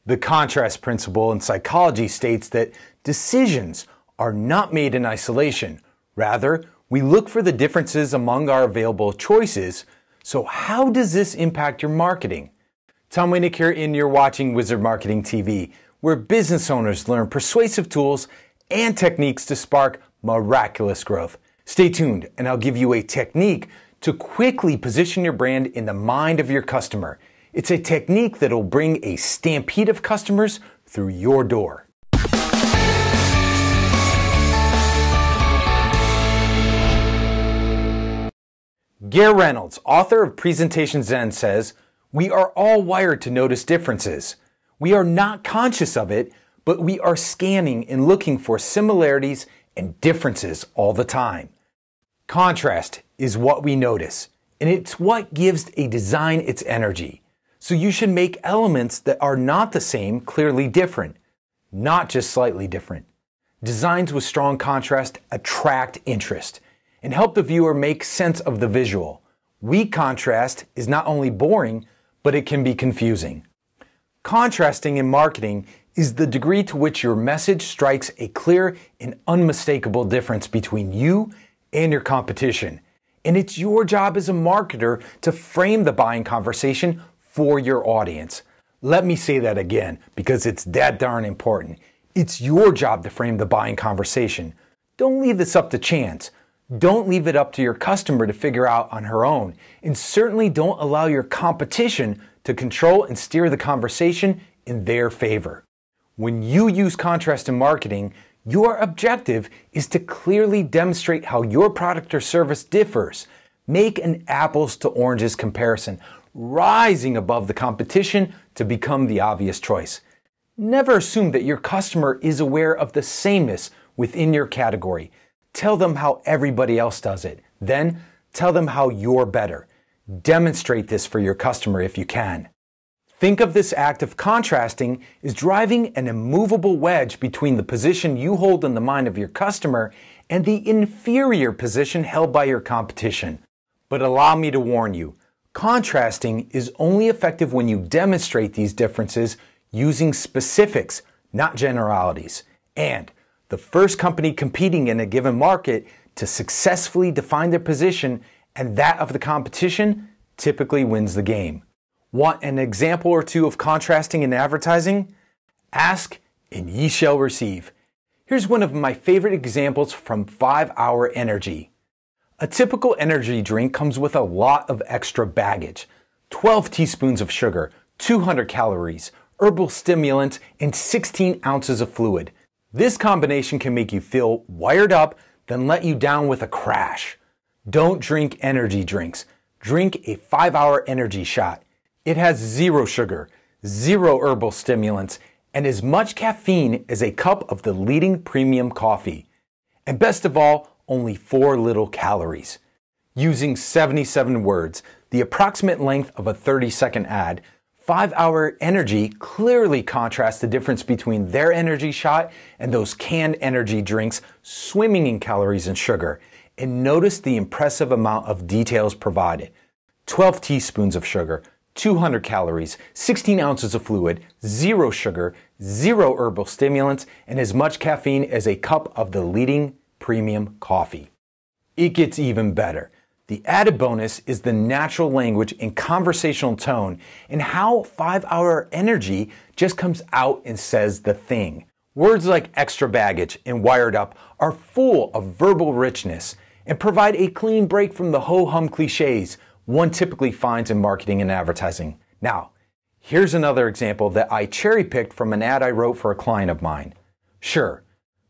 The contrast principle in psychology states that decisions are not made in isolation. Rather, we look for the differences among our available choices. So how does this impact your marketing? Tom Wanek here, and you're watching Wizard Marketing TV, where business owners learn persuasive tools and techniques to spark miraculous growth. Stay tuned, and I'll give you a technique to quickly position your brand in the mind of your customer. It's a technique that will bring a stampede of customers through your door. Garr Reynolds, author of Presentation Zen, says, "We are all wired to notice differences. We are not conscious of it, but we are scanning and looking for similarities and differences all the time." Contrast is what we notice, and it's what gives a design its energy. So you should make elements that are not the same clearly different, not just slightly different. Designs with strong contrast attract interest and help the viewer make sense of the visual. Weak contrast is not only boring, but it can be confusing. Contrasting in marketing is the degree to which your message strikes a clear and unmistakable difference between you and your competition. And it's your job as a marketer to frame the buying conversation for your audience. Let me say that again, because it's that darn important. It's your job to frame the buying conversation. Don't leave this up to chance. Don't leave it up to your customer to figure out on her own. And certainly don't allow your competition to control and steer the conversation in their favor. When you use contrast in marketing, your objective is to clearly demonstrate how your product or service differs. Make an apples to oranges comparison, rising above the competition to become the obvious choice. Never assume that your customer is aware of the sameness within your category. Tell them how everybody else does it. Then tell them how you're better. Demonstrate this for your customer if you can. Think of this act of contrasting as driving an immovable wedge between the position you hold in the mind of your customer and the inferior position held by your competition. But allow me to warn you, contrasting is only effective when you demonstrate these differences using specifics, not generalities. And the first company competing in a given market to successfully define their position and that of the competition typically wins the game. Want an example or two of contrasting in advertising? Ask and ye shall receive. Here's one of my favorite examples from 5 Hour Energy. A typical energy drink comes with a lot of extra baggage. 12 teaspoons of sugar, 200 calories, herbal stimulants, and 16 ounces of fluid. This combination can make you feel wired up, then let you down with a crash. Don't drink energy drinks. Drink a 5 Hour Energy shot. It has 0 sugar, 0 herbal stimulants, and as much caffeine as a cup of the leading premium coffee. And best of all, only 4 little calories. Using 77 words, the approximate length of a 30-second ad, 5 Hour Energy clearly contrasts the difference between their energy shot and those canned energy drinks swimming in calories and sugar. And notice the impressive amount of details provided. 12 teaspoons of sugar, 200 calories, 16 ounces of fluid, 0 sugar, 0 herbal stimulants, and as much caffeine as a cup of the leading premium coffee. It gets even better. The added bonus is the natural language and conversational tone and how 5 Hour Energy just comes out and says the thing. Words like extra baggage and wired up are full of verbal richness and provide a clean break from the ho-hum cliches one typically finds in marketing and advertising. Now, here's another example that I cherry-picked from an ad I wrote for a client of mine. Sure,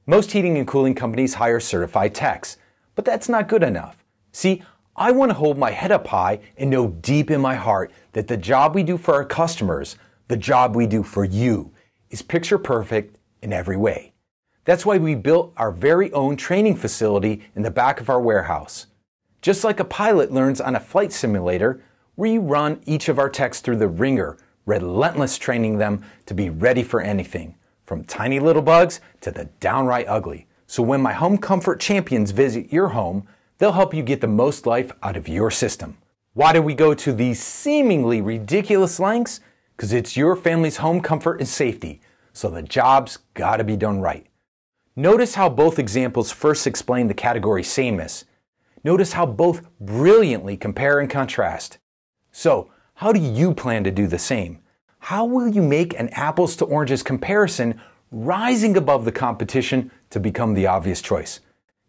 most heating and cooling companies hire certified techs, but that's not good enough. See, I want to hold my head up high and know deep in my heart that the job we do for our customers, the job we do for you, is picture perfect in every way. That's why we built our very own training facility in the back of our warehouse. Just like a pilot learns on a flight simulator, we run each of our techs through the ringer, relentless training them to be ready for anything, from tiny little bugs to the downright ugly. So when my home comfort champions visit your home, they'll help you get the most life out of your system. Why do we go to these seemingly ridiculous lengths? because it's your family's home comfort and safety, so the job's gotta be done right. Notice how both examples first explain the category sameness. Notice how both brilliantly compare and contrast. So, how do you plan to do the same? How will you make an apples to oranges comparison rising above the competition to become the obvious choice?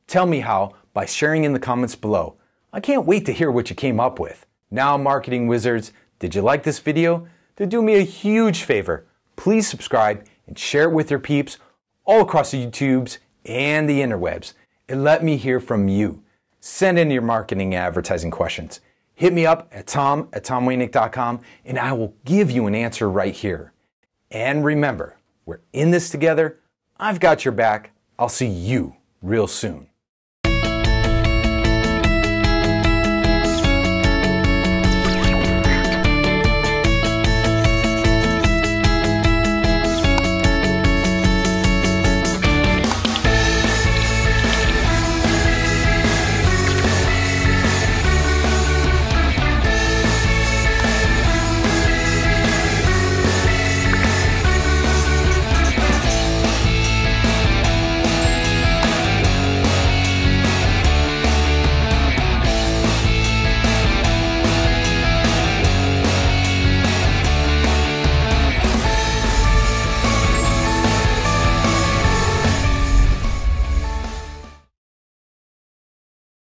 Tell me how by sharing in the comments below. I can't wait to hear what you came up with. Now, marketing wizards, did you like this video? Then do me a huge favor. Please subscribe and share it with your peeps all across the YouTubes and the interwebs. And let me hear from you. Send in your marketing and advertising questions. Hit me up at tom@tomwanek.com and I will give you an answer right here. And remember, we're in this together. I've got your back. I'll see you real soon.